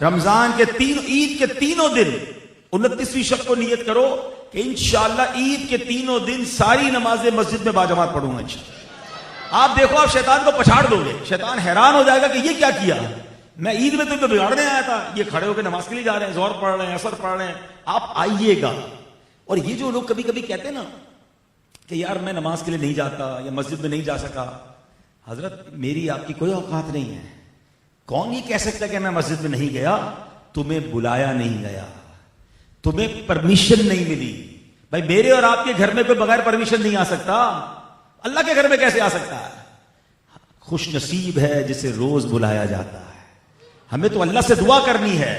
رمضان کے عید کے تینوں دن 29ویں شب کو نیت کرو کہ انشاءاللہ عید کے تینوں دن ساری نمازیں مسجد میں باجماعت پڑھوں گا انشاءاللہ. آپ دیکھو آپ شیطان کو پچھاڑ دو گے. شیطان حیران ہو جائے گا کہ یہ کیا کیا, میں عید میں تو بگاڑنے آیا تھا, یہ کھڑے ہو کے نماز کے لیے جا رہے ہیں, زہر پڑھ رہے ہیں, عصر پڑھ رہے ہیں. آپ آئیے گا. اور یہ جو لوگ کبھی کبھی کہتے ہیں نا کہ یار میں نماز کے لیے نہیں جاتا یا مسجد میں نہیں جا سکا, حضرت میری آپ کی کوئی اوقات نہیں ہے. کون یہ کہہ سکتا کہ میں مسجد میں نہیں گیا؟ تمہیں بلایا نہیں گیا, تمہیں پرمیشن نہیں ملی. بھائی میرے اور آپ کے گھر میں کوئی بغیر پرمیشن نہیں آ سکتا, اللہ کے گھر میں کیسے آ سکتا ہے؟ خوش نصیب ہے جسے روز بلایا جاتا ہے. ہمیں تو اللہ سے دعا کرنی ہے.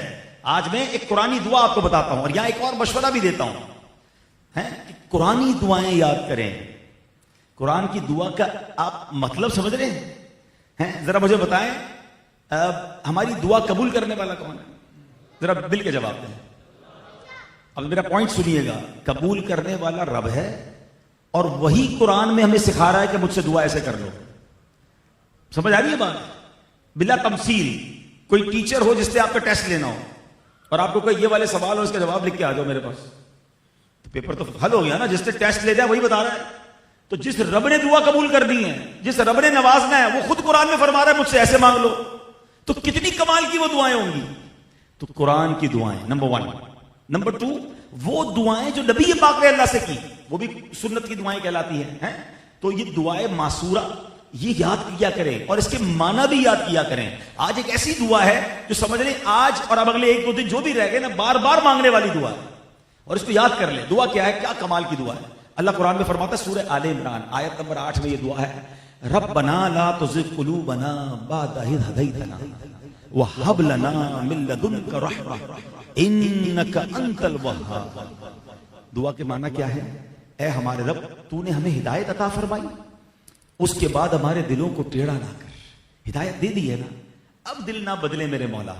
آج میں ایک قرآنی دعا آپ کو بتاتا ہوں, اور یہاں ایک اور مشورہ بھی دیتا ہوں. قرآنی دعائیں یاد کریں. قرآن کی دعا کا آپ مطلب سمجھ رہے ہیں؟ ذرا مجھے بتائیں ہماری دعا قبول کرنے والا کون ہے؟ ذرا مل کے جواب دیں. اب میرا پوائنٹ سنیے گا. قبول کرنے والا رب ہے, اور وہی قرآن میں ہمیں سکھا رہا ہے کہ مجھ سے دعا ایسے کر لو. سمجھ آ رہی ہے بات؟ بلا تمثیل. کوئی ٹیچر ہو جس سے آپ کا ٹیسٹ لینا ہو اور آپ کو کوئی یہ والے سوال ہو, اس کا جواب لکھ کے آ جاؤ میرے پاس, تو پیپر تو حل ہو گیا نا. جس سے ٹیسٹ لے جائے وہی بتا رہا ہے. تو جس رب نے دعا قبول کر دی ہے, جس رب نے نوازنا ہے, وہ خود قرآن میں فرما رہا ہے مجھ سے ایسے مانگ لو. تو کتنی کمال کی وہ دعائیں ہوں گی. تو قرآن کی دعائیں نمبر 1. نمبر 2, وہ دعائیں جو نبی پاک نے اللہ سے کی, وہ بھی سنت کی دعائیں کہلاتی ہیں. تو یہ دعائیں معصورہ یہ یاد کیا کریں, اور اس کے معنی بھی یاد کیا کریں. آج ایک ایسی دعا ہے جو سمجھ لیں آج اور اب اگلے 1-2 دن جو بھی رہ گئے نا, بار بار مانگنے والی دعا ہے, اور اس کو یاد کر لیں. دعا کیا ہے؟ کیا کمال کی دعا ہے. اللہ قرآن میں فرماتا ہے سورہ آل عمران آیت نمبر 8 میں یہ دعا ہے, ربنا لا تزغ قلوبنا بعد إذ هديتنا وهب لنا من لدنك رحمة إنك أنت الوهاب. دعا کے معنی کیا ہے؟ اے ہمارے رب, تو نے ہمیں ہدایت عطا فرمائی, اس کے بعد ہمارے دلوں کو ٹیڑھا نہ کر. ہدایت دے دی ہے نا, اب دل نہ بدلے میرے مولا,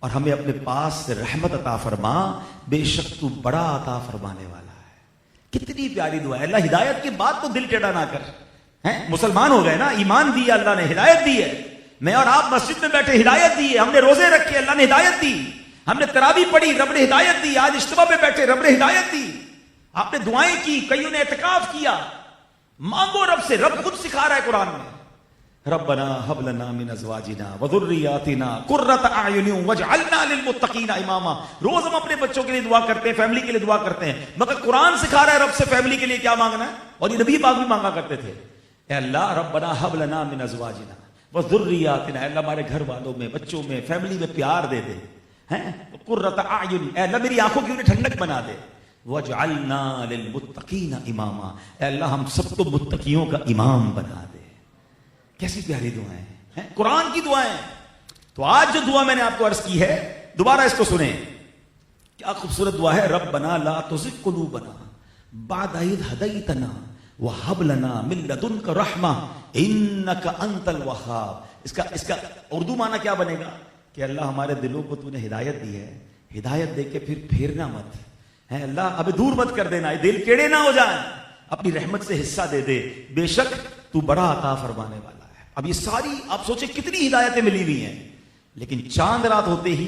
اور ہمیں اپنے پاس سے رحمت عطا فرما, بے شک تو بڑا عطا فرمانے والا ہے. کتنی پیاری دعا ہے. اللہ ہدایت کے بعد تو دل ٹیڑھا نہ کر. مسلمان ہو گئے نا, ایمان دی اللہ نے, ہدایت دی ہے. میں اور آپ مسجد میں بیٹھے, ہدایت دی ہے. ہم نے روزے رکھے, اللہ نے ہدایت دی. ہم نے تراویح پڑھی, رب نے ہدایت دی. آج اجتماع پہ بیٹھے, رب نے ہدایت دی. آپ نے دعائیں کی, کئیوں نے اعتکاف کیا. مانگو رب سے, رب خود سکھا رہا ہے قرآن میں, ربنا هب لنا من ازواجنا وذرياتنا قرة اعین واجعلنا للمتقین اماما. روز ہم اپنے بچوں کے لیے دعا کرتے ہیں, فیملی کے لیے دعا کرتے ہیں, مگر قرآن سکھا رہا ہے رب سے فیملی کے لیے کیا مانگنا ہے. اور یہ نبی پاک بھی مانگا کرتے تھے, اے اللہ ربنا هب لنا من ازواجنا وذرياتنا, اے اللہ ہمارے گھر والوں میں, بچوں میں, فیملی میں پیار دے دے. قرة اعین, اے اللہ میری آنکھوں کی انہیں ٹھنڈک بنا دے. وَجْعَلْنَا لِلْمُتَّقِينَ إِمَامًا, اے اللہ ہم سب کو متقیوں کا امام بنا دے. کیسی پیاری دعائیں ہیں, قرآن کی دعائیں. تو آج جو دعا میں نے آپ کو عرض کی ہے, دوبارہ اس کو سنیں. کیا خوبصورت دعا ہے, ربنا لا تزغ قلوبنا بعد إذ هديتنا وهب لنا من لدنك رحمة إنك أنت الوهاب. اس کا اردو معنی کیا بنے گا کہ اللہ ہمارے دلوں کو تو نے ہدایت دی ہے, ہدایت دے کے پھر پھیرنا مت ہے. اللہ ابھی دور مت کر دینا, دل ٹیڑے نہ ہو جائیں, اپنی رحمت سے حصہ دے دے, بے شک تو بڑا عطا فرمانے والا ہے. اب یہ ساری آپ سوچیں کتنی ہدایتیں ملی ہوئی ہیں, لیکن چاند رات ہوتے ہی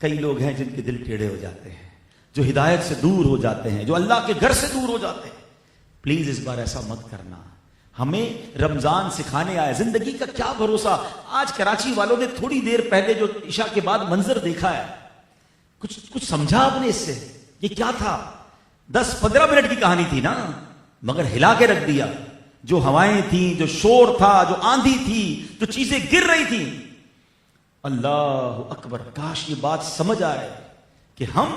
کئی لوگ ہیں جن کے دل ٹیڑے ہو جاتے ہیں, جو ہدایت سے دور ہو جاتے ہیں, جو اللہ کے گھر سے دور ہو جاتے ہیں. پلیز اس بار ایسا مت کرنا. ہمیں رمضان سکھانے آیا, زندگی کا کیا بھروسہ. آج کراچی والوں نے تھوڑی دیر پہلے جو عشاء کے بعد منظر دیکھا ہے, کچھ سمجھا آپ نے اس سے؟ یہ کیا تھا؟ 10-15 منٹ کی کہانی تھی نا, مگر ہلا کے رکھ دیا. جو ہوائیں تھیں, جو شور تھا, جو آندھی تھی, جو چیزیں گر رہی تھیں. اللہ اکبر, کاش یہ بات سمجھ آئے کہ ہم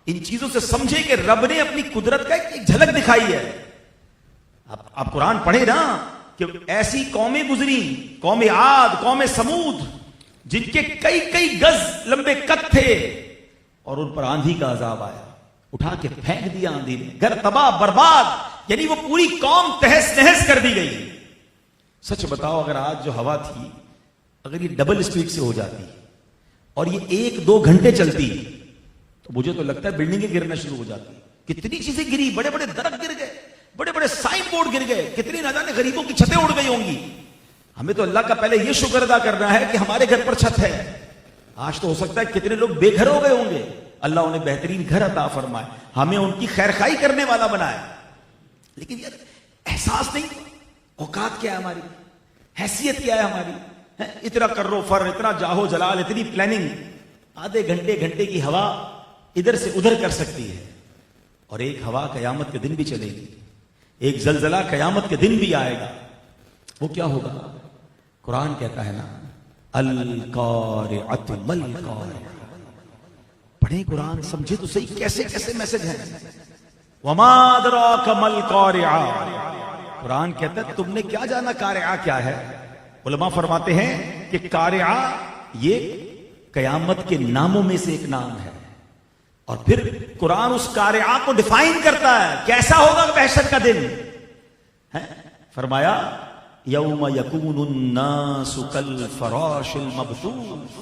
ان چیزوں سے سمجھے کہ رب نے اپنی قدرت کا ایک جھلک دکھائی ہے. آپ قرآن پڑھیں نا کہ ایسی قومیں گزری, قوم عاد, قوم سمود, جن کے کئی گز لمبے قد تھے, اور ان پر آندھی کا عذاب آیا, اٹھا کے پھینک دیا آندھی نے, گھر تباہ برباد, یعنی وہ پوری قوم تہس نہس کر دی گئی. سچ بتاؤ, اگر آج جو ہوا تھی اگر یہ ڈبل اسپیڈ سے ہو جاتی اور یہ 1-2 گھنٹے چلتی, تو مجھے تو لگتا ہے بلڈنگیں گرنا شروع ہو جاتی. کتنی چیزیں گری, بڑے بڑے درخت گر گئے, بڑے بڑے سائن بورڈ گر گئے, کتنی نہ جانے غریبوں کی چھتیں اڑ گئی ہوں گی. ہمیں تو اللہ کا پہلے یہ شکر ادا کرنا ہے کہ ہمارے گھر پر چھت ہے. آج تو ہو سکتا ہے کتنے لوگ بے گھر ہو گئے ہوں گے، اللہ انہیں بہترین گھر عطا فرمائے، ہمیں ان کی خیر خائی کرنے والا بنائے. لیکن یار احساس نہیں، اوقات کیا ہے ہماری، حیثیت کیا ہے ہماری، اتنا کرو فر، اتنا جاہو جلال، اتنی پلاننگ. آدھے گھنٹے کی ہوا ادھر سے ادھر کر سکتی ہے، اور ایک ہوا قیامت کے دن بھی چلے گی، ایک زلزلہ قیامت کے دن بھی آئے گا. وہ کیا ہوگا؟ قرآن کہتا ہے نا القارعۃ مل قارعۃ. پڑھیں قرآن، سمجھے تو صحیح کیسے کیسے میسج ہیں. وما ادراک مل قارعۃ. قرآن کہتا ہے تم نے کیا جانا قارعہ کیا ہے. علماء فرماتے ہیں کہ قارعہ یہ قیامت کے ناموں میں سے ایک نام ہے، اور پھر قرآن اس قارعہ کو ڈیفائن کرتا ہے کیسا ہوگا محشر کا دن. فرمایا یوم یکون الناس کالفراش المبثوث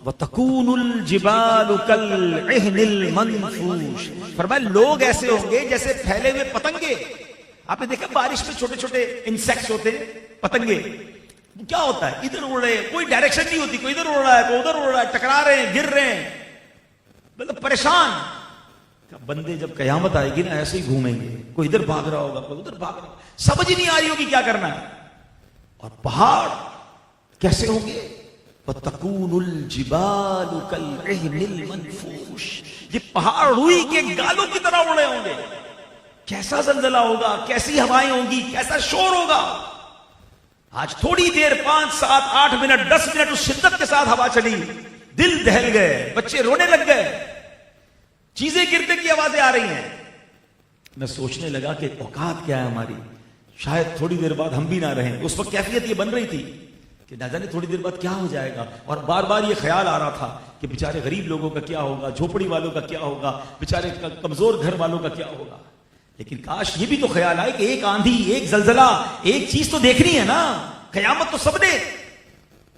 وتکون الجبال کالعہن المنفوش. فرمایا لوگ ایسے ہوں گے جیسے پھیلے ہوئے پتنگے. آپ نے دیکھا بارش میں چھوٹے چھوٹے انسیکٹس ہوتے ہیں، پتنگے. کیا ہوتا ہے؟ ادھر اڑ رہے، کوئی ڈائریکشن نہیں ہوتی، کوئی ادھر اڑ رہا ہے کوئی ادھر اڑ رہا ہے، ٹکرا رہے ہیں، گر رہے ہیں، مطلب پریشان. بندے جب قیامت آئے گی نا ایسے ہی گھومیں گے، کوئی ادھر بھاگ رہا ہوگا کوئی ادھر بھاگ رہا ہوگا، سمجھ ہی نہیں آ رہی ہوگی کیا کرنا ہے. اور پہاڑ کیسے ہوں گے؟ وَتَكُونُ الْجِبَالُ كَالْعِهْنِ الْمَنْفُوشِ. یہ پہاڑ روئی کے گالوں کی طرح اڑے ہوں گے. کیسا زلزلہ ہوگا، کیسی ہوائیں ہوں گی، کیسا شور ہوگا. آج تھوڑی دیر 5 7 8 منٹ 10 منٹ اس شدت کے ساتھ ہوا چلی، دل دہل گئے، بچے رونے لگ گئے، چیزیں گرنے کی آوازیں آ رہی ہیں. میں سوچنے لگا کہ اوقات کیا ہے ہماری، شاید تھوڑی دیر بعد ہم بھی نہ رہیں. اس وقت کیفیت یہ بن رہی تھی کہ نہ جانے تھوڑی دیر بعد کیا ہو جائے گا، اور بار بار یہ خیال آ رہا تھا کہ بیچارے غریب لوگوں کا کیا ہوگا، جھوپڑی والوں کا کیا ہوگا، بیچارے کمزور گھر والوں کا کیا ہوگا. لیکن کاش یہ بھی تو خیال آئے کہ ایک آندھی، ایک زلزلہ، ایک چیز تو دیکھنی ہے نا. قیامت تو سب نے،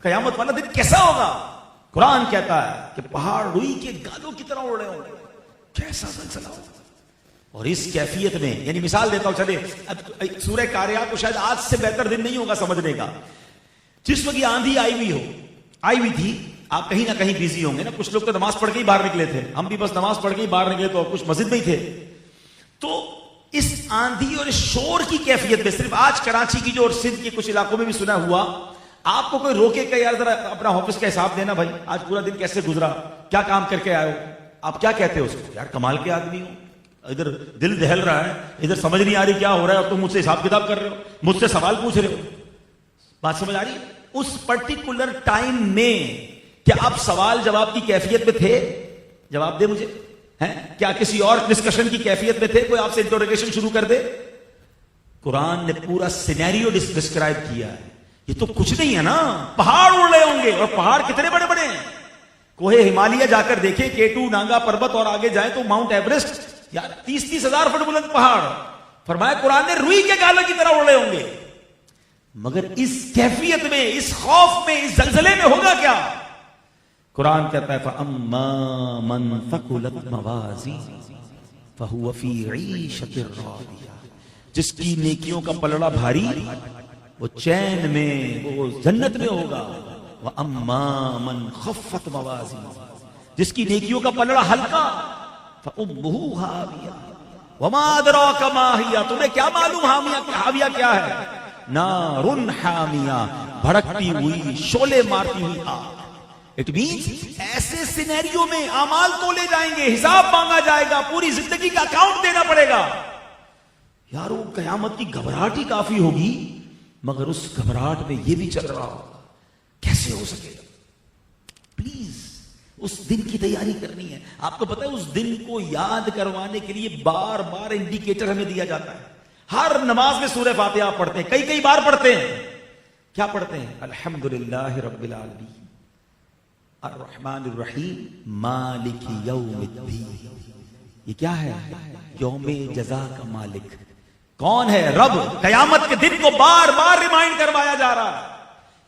قیامت والا دن کیسا ہوگا. قرآن کہتا ہے کہ پہاڑ روئی کے گالوں کی طرح اڑے ہوں گے. کیسا زلزلہ ہوگا. اور اس کیفیت میں، یعنی مثال دیتا ہوں، چلے سورہ قارعہ کو شاید آج سے بہتر دن نہیں ہوگا سمجھنے کا. جس وقت یہ آندھی آئی ہوئی تھی، آپ کہیں نہ کہیں بزی ہوں گے نا. کچھ لوگ تو نماز پڑھ کے ہی باہر نکلے تھے، ہم بھی بس نماز پڑھ کے ہی باہر نکلے، تو کچھ مسجد میں ہی تھے. تو اس آندھی اور اس شور کی کیفیت میں صرف آج کراچی کی جو اور سندھ کے کچھ علاقوں میں بھی سنا ہوا، آپ کو کوئی روکے کہ یار ذرا اپنا آفس کا حساب دینا بھائی، آج پورا دن کیسے گزرا، کیا کام کر کے آئے ہو، آپ کیا کہتے ہو اس کو؟ یار کمال کے آدمی ہو، ادھر دل دہل رہا ہے، ادھر سمجھ نہیں آ رہی کیا ہو رہا ہے، اور تم مجھ سے حساب کتاب کر رہے ہو، مجھ سے سوال پوچھ رہے ہو. بات سمجھ آ رہی ہے؟ اس پرٹیکولر ٹائم میں کیا آپ سوال جواب کی کیفیت میں تھے؟ جواب دے مجھے. کیا کسی اور ڈسکشن کی کیفیت میں تھے؟ کوئی آپ سے انٹروگیشن شروع کر دے. قرآن نے پورا سینیریو ڈسکرائب کیا ہے. یہ تو کچھ نہیں ہے نا، پہاڑ اڑ رہے ہوں گے، اور پہاڑ کتنے بڑے بڑے ہیں. کوہ ہمالیہ جا کر دیکھیں، K2 نانگا پربت، اور آگے جائیں تو ماؤنٹ ایوریسٹ، یار 30 ہزار فٹ بلند پہاڑ. فرمایا قرآن نے روئی کے گالوں کی طرح اڑ رہے ہوں گے. مگر اس کیفیت میں، اس خوف میں، اس زلزلے میں ہوگا کیا؟ قرآن کہتا ہے فَأَمَّا مَنْ ثَقُلَتْ مَوَازِينُهُ فَهُوَ فِي عِيشَةٍ رَاضِيَةٍ. جس کی نیکیوں کا پلڑا بھاری، وہ چین میں، وہ جنت میں ہوگا. وَأَمَّا مَنْ خَفَّتْ مَوَازِينُهُ. جس کی نیکیوں کا پلڑا ہلکا، فَأُمُّهُ هَاوِيَةٌ وَمَا أَدْرَاكَ مَا هِيَ. تمہیں کیا معلوم ہاویہ کیا ہے؟ نَارٌ حَامِيَةٌ. بھڑکتی ہوئی، شعلے مارتی ہوئی آگ. اٹ مینس ایسے سینیریو میں اعمال تولے جائیں گے، حساب مانگا جائے گا، پوری زندگی کا اکاؤنٹ دینا پڑے گا. یارو قیامت کی گھبراہٹ ہی کافی ہوگی، مگر اس گھبراہٹ میں یہ بھی چل رہا ہوگا. کیسے ہو سکے گا؟ پلیز اس دن کی تیاری کرنی ہے. آپ کو پتا ہے اس دن کو یاد کروانے کے لیے بار بار انڈیکیٹر ہمیں دیا جاتا ہے. ہر نماز میں سورہ فاتحہ آپ پڑھتے ہیں، کئی بار پڑھتے ہیں. کیا پڑھتے ہیں؟ الحمدللہ رب العالمین الرحمن الرحیم مالک یوم الدین. یہ کیا ہے؟ یوم جزا کا مالک. کون ہے؟ رب. قیامت کے دن کو بار بار ریمائنڈ کروایا جا رہا ہے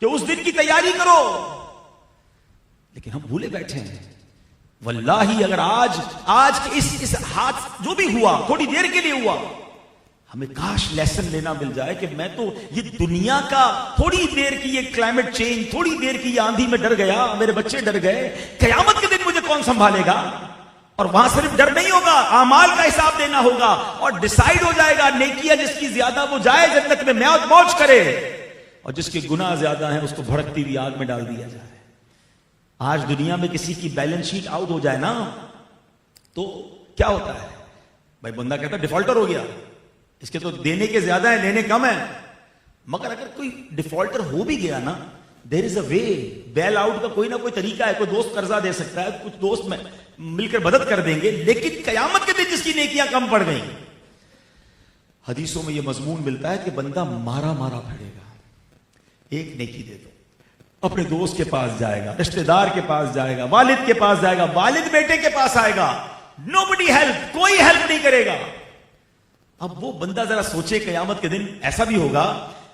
کہ اس دن کی تیاری کرو. لیکن ہم بھولے بیٹھے ہیں. واللہ اگر آج کے اس ہاتھ جو بھی ہوا تھوڑی دیر کے لیے ہوا، ہمیں کاش لیسن لینا مل جائے کہ میں تو یہ دنیا کا تھوڑی دیر کی یہ کلائمیٹ چینج، تھوڑی دیر کی یہ آندھی میں ڈر گیا، میرے بچے ڈر گئے، قیامت کے دن مجھے کون سنبھالے گا؟ اور وہاں صرف ڈر نہیں ہوگا، اعمال کا حساب دینا ہوگا اور ڈیسائیڈ ہو جائے گا نیکیاں جس کی زیادہ وہ جائے جنت میں موج کرے، اور جس کے گناہ زیادہ ہیں اس کو بھڑکتی ہوئی آگ میں ڈال دیا جائے۔ آج دنیا میں کسی کی بیلنس شیٹ آؤٹ ہو جائے نا تو کیا ہوتا ہے؟ بھائی بندہ کہتا ہے ڈیفالٹر ہو گیا، اس کے تو دینے کے زیادہ ہیں لینے کم ہیں۔ مگر اگر کوئی ڈیفالٹر ہو بھی گیا نا، دیر از اے وے، بیل آؤٹ کا کوئی نہ کوئی طریقہ ہے، کوئی دوست قرضہ دے سکتا ہے، کچھ دوست مل کر مدد کر دیں گے، لیکن قیامت کے دن جس کی نیکیاں کم پڑ گئیں، حدیثوں میں یہ مضمون ملتا ہے کہ بندہ مارا مارا پھرے گا، ایک نیکی دے دو، اپنے دوست کے پاس جائے گا، رشتہ دار کے پاس جائے گا، والد کے پاس جائے گا، والد بیٹے کے پاس آئے گا، nobody help، کوئی ہیلپ نہیں کرے گا۔ اب وہ بندہ ذرا سوچے قیامت کے دن ایسا بھی ہوگا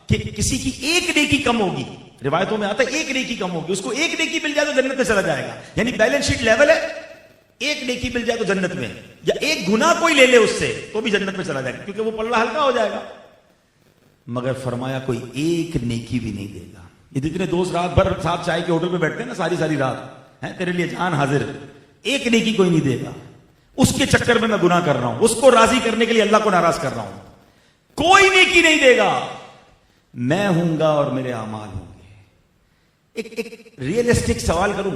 کہ کسی کی ایک نیکی کم ہوگی، روایتوں میں آتا ہے ایک نیکی کم ہوگی، اس کو ایک نیکی مل جائے تو جنت میں چلا جائے گا، یعنی بیلنس شیٹ لیول ہے، ایک نیکی مل جائے تو جنت میں، یا ایک گناہ کوئی لے لے اس سے تو بھی جنت میں چلا جائے گا، کیونکہ وہ پلڑا ہلکا ہو جائے گا۔ مگر فرمایا کوئی ایک نیکی بھی نہیں دے گا۔ یہ جتنے دوست رات بھر ساتھ چائے کے ہوٹل پہ بیٹھتے ہیں نا ساری رات، تیرے لیے جان حاضر، ایک نیکی کوئی نہیں دے گا، اس کے چکر میں گناہ کر رہا ہوں، اس کو راضی کرنے کے لیے اللہ کو ناراض کر رہا ہوں، کوئی نیکی نہیں دے گا، میں ہوں گا اور میرے اعمال ہوں گے۔ ایک ریئلسٹک سوال کروں،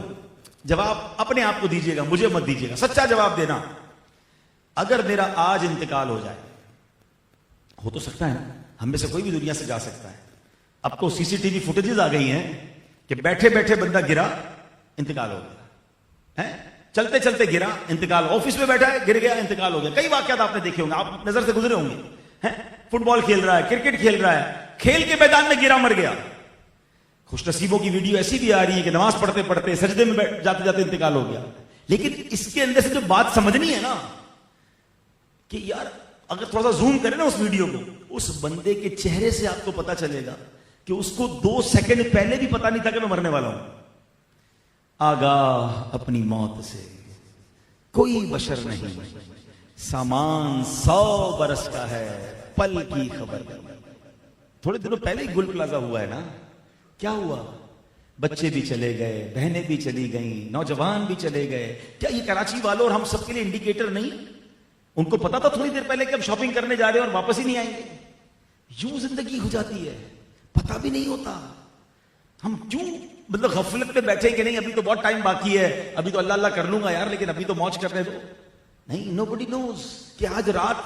جواب اپنے آپ کو دیجیے گا، مجھے مت دیجیے گا، سچا جواب دینا۔ اگر میرا آج انتقال ہو جائے، ہو تو سکتا ہے نا، ہم میں سے کوئی بھی دنیا سے جا سکتا ہے، اب تو CCTV فوٹیجز آ گئی ہیں کہ بیٹھے بیٹھے بندہ گرا انتقال ہو گیا، چلتے چلتے گرا انتقال، آفس میں بیٹھا ہے گر گیا انتقال ہو گیا۔ کئی واقعات آپ نے دیکھے ہوں گے، آپ نظر سے گزرے ہوں گے، فٹ بال کھیل رہا ہے، کرکٹ کھیل رہا ہے، کھیل کے میدان میں گرا مر گیا۔ خوش نصیبوں کی ویڈیو ایسی بھی آ رہی ہے کہ نماز پڑھتے پڑھتے سجدے میں جاتے جاتے انتقال ہو گیا۔ لیکن اس کے اندر سے جو بات سمجھنی ہے نا کہ یار اگر تھوڑا سا زوم کرے نا اس ویڈیو کو، اس بندے کے چہرے سے آپ کو پتا چلے گا کہ اس کو 2 سیکنڈ پہلے بھی پتا نہیں تھا کہ میں مرنے والا ہوں۔ آگاہ اپنی موت سے کوئی بشر نہیں، سامان 100 برس کا ہے، پل کی خبر۔ تھوڑے دنوں پہلے ہی گل پلازا ہوا ہے نا، کیا ہوا؟ بچے بھی چلے گئے، بہنیں بھی چلی گئیں، نوجوان بھی چلے گئے۔ کیا یہ کراچی والوں اور ہم سب کے لیے انڈیکیٹر نہیں؟ ان کو پتا تھا تھوڑی دیر پہلے کہ ہم شاپنگ کرنے جا رہے ہیں اور واپس ہی نہیں آئیں گے۔ یوں زندگی ہو جاتی ہے، پتا بھی نہیں ہوتا۔ ہم کیوں مطلب غفلت میں بیٹھے کہ نہیں ابھی تو بہت ٹائم باقی ہے، ابھی تو اللہ اللہ کر لوں گا یار، لیکن ابھی تو موج کرنے دو۔ نہیں، nobody knows کہ آج رات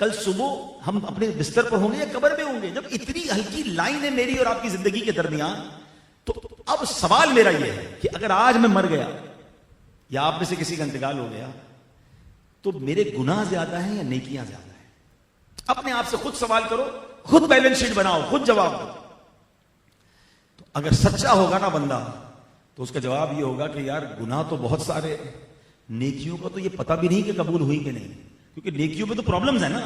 کل صبح ہم اپنے بستر پر ہوں گے یا قبر میں ہوں گے۔ جب اتنی ہلکی لائن ہے میری اور آپ کی زندگی کے درمیان، تو اب سوال میرا یہ ہے کہ اگر آج میں مر گیا یا آپ میں سے کسی کا انتقال ہو گیا تو میرے گناہ زیادہ ہیں یا نیکیاں زیادہ ہیں؟ اپنے آپ سے خود سوال کرو، خود بیلنس شیٹ بناؤ، خود جواب دو۔ تو اگر سچا ہوگا نا بندہ تو اس کا جواب یہ ہوگا کہ یار گناہ تو بہت سارے، نیکیوں کا تو یہ پتہ بھی نہیں کہ قبول ہوئی کہ نہیں، کیونکہ نیکیوں پہ تو پرابلمز ہیں نا،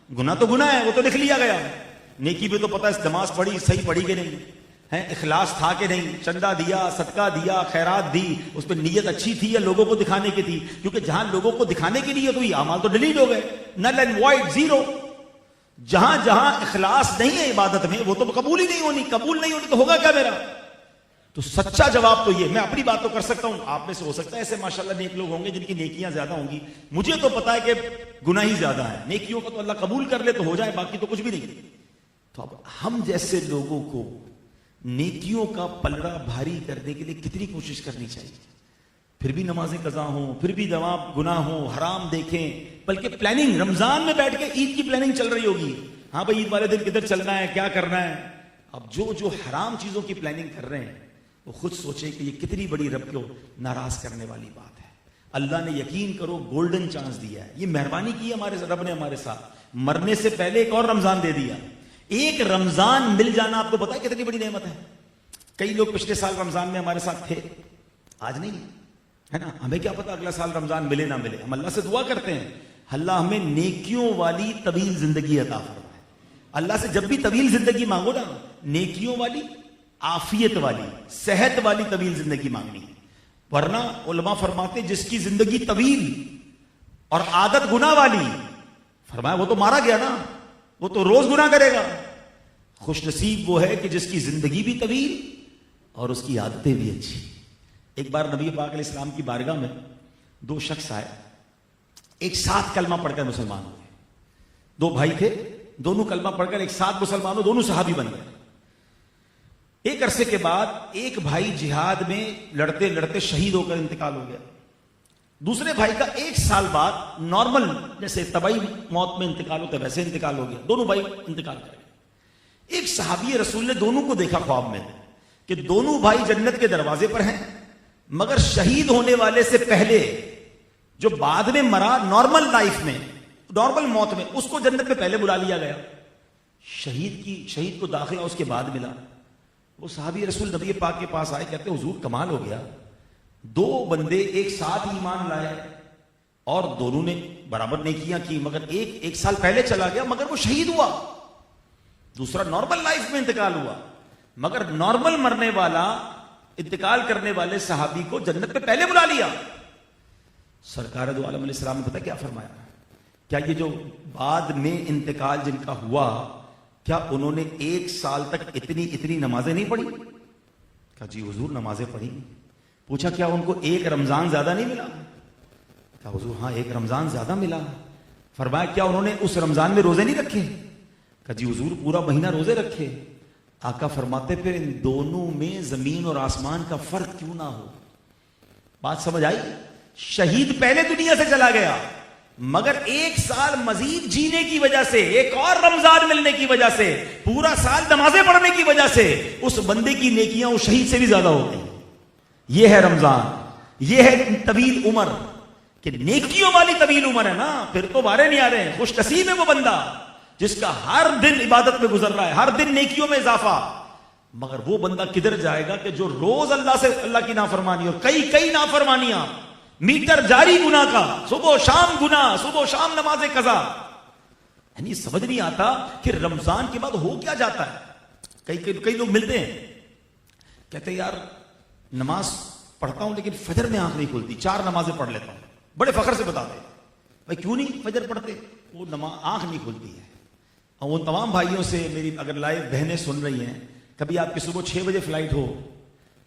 گناہ تو گناہ ہے، وہ تو لکھ لیا گیا، نیکی پہ تو پتہ ہے نماز پڑھی صحیح پڑھی کہ نہیں ہے، اخلاص تھا کہ نہیں، چندہ دیا، صدقہ دیا، خیرات دی، اس پہ نیت اچھی تھی یا لوگوں کو دکھانے کی تھی، کیونکہ جہاں لوگوں کو دکھانے کی نیت ہوئی اعمال تو ڈیلیٹ ہو گئے، نل اینڈ وائڈ، زیرو۔ جہاں جہاں اخلاص نہیں ہے عبادت میں وہ تو قبول ہی نہیں ہونی، قبول نہیں ہونی تو ہوگا کیا میرا؟ تو سچا جواب تو یہ، میں اپنی بات تو کر سکتا ہوں، آپ میں سے ہو سکتا ہے ایسے ماشاءاللہ نیک لوگ ہوں گے جن کی نیکیاں زیادہ ہوں گی، مجھے تو پتا ہے کہ گناہ ہی زیادہ ہے، نیکیوں کو تو اللہ قبول کر لے تو ہو جائے، باقی تو کچھ بھی نہیں۔ تو اب ہم جیسے لوگوں کو نیکیوں کا پلڑا بھاری کرنے کے لیے کتنی کوشش کرنی چاہیے؟ پھر بھی نمازیں قضا ہوں، پھر بھی گناہ ہوں، حرام دیکھیں، بلکہ پلاننگ رمضان میں بیٹھ کے عید کی پلاننگ چل رہی ہوگی، ہاں بھائی عید والے دن کدھر چلنا ہے، کیا کرنا ہے۔ اب جو حرام چیزوں کی پلاننگ کر رہے ہیں وہ خود سوچے کہ یہ کتنی بڑی رب کو ناراض کرنے والی بات ہے۔ اللہ نے یقین کرو گولڈن چانس دیا ہے، یہ مہربانی کی ہے رب نے ہمارے ساتھ، مرنے سے پہلے ایک اور رمضان دے دیا۔ ایک رمضان مل جانا آپ کو پتا ہے کتنی بڑی نعمت ہے۔ کئی لوگ پچھلے سال رمضان میں ہمارے ساتھ تھے، آج نہیں ہے نا، ہمیں کیا پتا اگلا سال رمضان ملے نہ ملے، ہم اللہ سے دعا کرتے ہیں اللہ ہمیں نیکیوں والی طویل زندگی عطا فرمائے۔ اللہ سے جب بھی طویل زندگی مانگو نا، نیکیوں والی، عافیت والی، صحت والی طویل زندگی مانگنی، ورنہ علماء فرماتے جس کی زندگی طویل اور عادت گناہ والی، فرمایا وہ تو مارا گیا نا، وہ تو روز گناہ کرے گا. خوش نصیب وہ ہے کہ جس کی زندگی بھی طویل اور اس کی عادتیں بھی اچھی. ایک بار نبی پاک علیہ السلام کی بارگاہ میں دو شخص آئے, ایک ساتھ کلمہ پڑھ کر مسلمان ہوئے. دو بھائی تھے, دونوں کلمہ پڑھ کر ایک ساتھ مسلمان ہوئے, دونوں صحابی بن گئے. ایک عرصے کے بعد ایک بھائی جہاد میں لڑتے لڑتے شہید ہو کر انتقال ہو گیا. دوسرے بھائی کا ایک سال بعد نارمل جیسے طبعی موت میں انتقال ہوتا ہے ویسے انتقال ہو گیا. دونوں بھائی انتقال کر گئے. ایک صحابی رسول نے دونوں کو دیکھا خواب میں کہ دونوں بھائی جنت کے دروازے پر ہیں, مگر شہید ہونے والے سے پہلے جو بعد میں مرا نارمل لائف میں, نارمل موت میں, اس کو جنت میں پہلے بلا لیا گیا. شہید کو داخلہ اس کے بعد ملا. وہ صحابی رسول نبی پاک کے پاس آئے, کہتے حضور کمال ہو گیا, دو بندے ایک ساتھ ایمان لائے اور دونوں نے برابر نیکیاں کی, مگر ایک سال پہلے چلا گیا مگر وہ شہید ہوا, دوسرا نارمل لائف میں انتقال ہوا. مگر نارمل مرنے والا انتقال کرنے والے صحابی کو جنت میں پہلے بلا لیا. سرکار دو عالم علیہ السلام نے پتہ کیا فرمایا, کیا یہ جو بعد میں انتقال جن کا ہوا, کیا انہوں نے ایک سال تک اتنی نمازیں نہیں پڑھی؟ کہا جی حضور نمازیں پڑھی. پوچھا کیا ان کو ایک رمضان زیادہ نہیں ملا؟ کہا حضور ہاں ایک رمضان زیادہ ملا. فرمایا کیا انہوں نے اس رمضان میں روزے نہیں رکھے؟ کہا جی حضور پورا مہینہ روزے رکھے. آقا فرماتے پھر ان دونوں میں زمین اور آسمان کا فرق کیوں نہ ہو. بات سمجھ آئی؟ شہید پہلے دنیا سے چلا گیا, مگر ایک سال مزید جینے کی وجہ سے, ایک اور رمضان ملنے کی وجہ سے, پورا سال نمازیں پڑھنے کی وجہ سے اس بندے کی نیکیاں اس شہید سے بھی زیادہ ہو گئی. یہ ہے رمضان, یہ ہے طویل عمر, کہ نیکیوں والی طویل عمر ہے نا, پھر تو وارے نہیں آ رہے ہیں. خوش نصیب ہے وہ بندہ جس کا ہر دن عبادت میں گزر رہا ہے, ہر دن نیکیوں میں اضافہ. مگر وہ بندہ کدھر جائے گا کہ جو روز اللہ کی نافرمانی اور کئی نافرمانیاں, میٹر جاری گناہ کا, صبح و شام گناہ, صبح و شام نماز قضا. یعنی سمجھ نہیں آتا کہ رمضان کے بعد ہو کیا جاتا ہے. کئی لوگ ملتے ہیں کہتے ہیں یار نماز پڑھتا ہوں لیکن فجر میں آنکھ نہیں کھلتی, 4 نمازیں پڑھ لیتا ہوں. بڑے فخر سے بتاتے بھائی کیوں نہیں فجر پڑھتے؟ وہ آنکھ نہیں کھلتی ہے. اور وہ تمام بھائیوں سے میری اگر لائیو بہنیں سن رہی ہیں, کبھی آپ کی صبح 6 بجے فلائٹ ہو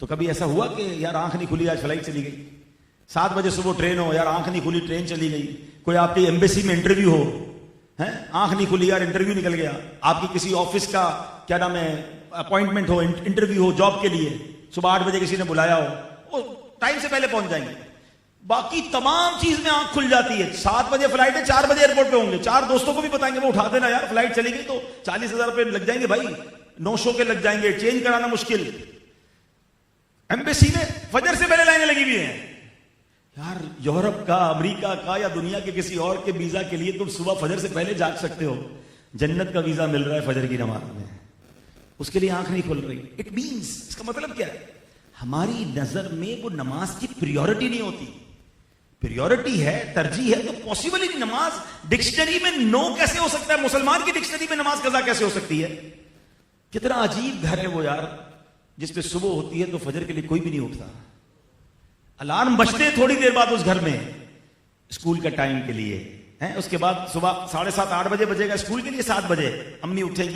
تو کبھی ایسا ہوا کہ یار آنکھ نہیں کھلی, آج فلائٹ چلی گئی. 7 بجے صبح ٹرین ہو, یار آنکھ نہیں کھلی, ٹرین چلی گئی. کوئی آپ کی ایمبیسی میں انٹرویو ہو, آنکھ نہیں کھلی, یار انٹرویو نکل گیا. آپ کی کسی آفس کا کیا نام ہے اپوائنٹمنٹ ہو, انٹرویو ہو جاب کے لیے, صبح 8 بجے کسی نے بلایا ہو, وہ ٹائم سے پہلے پہنچ جائیں گے. باقی تمام چیز میں آنکھ کھل جاتی ہے. 7 بجے فلائٹ ہے, 4 بجے ایئرپورٹ پہ ہوں گے. 4 دوستوں کو بھی بتائیں گے وہ اٹھا دینا یار, فلائٹ چلی گئی تو 40,000 روپے لگ جائیں گے بھائی, 9 شو کے لگ جائیں گے, چینج کرانا مشکل. ایمبیسی میں فجر سے پہلے لائنیں لگی ہوئی ہیں. یار یورپ کا, امریکہ کا یا دنیا کے کسی اور کے ویزا کے لیے تم صبح فجر سے پہلے جاگ سکتے ہو. جنت کا ویزا مل رہا ہے فجر کی نماز میں, اس کے لیے آنکھ نہیں کھل رہی. اٹ مینس, اس کا مطلب کیا ہے, ہماری نظر میں وہ نماز کی پریورٹی نہیں ہوتی. پریورٹی ہے, ترجیح ہے تو پاسبل ہی نہیں. نماز ڈکشنری میں نو کیسے ہو سکتا ہے؟ مسلمان کی ڈکشنری میں نماز قضا کیسے ہو سکتی ہے؟ کتنا عجیب گھر ہے وہ یار, جس پہ صبح ہوتی ہے تو فجر کے لیے کوئی بھی نہیں اٹھتا. الارم بجتے تھوڑی دیر بعد اس گھر میں اسکول کا ٹائم کے لیے, اس کے بعد صبح 7:30 8 بجے بجے گا اسکول کے لیے, 7 بجے امی اٹھے گی.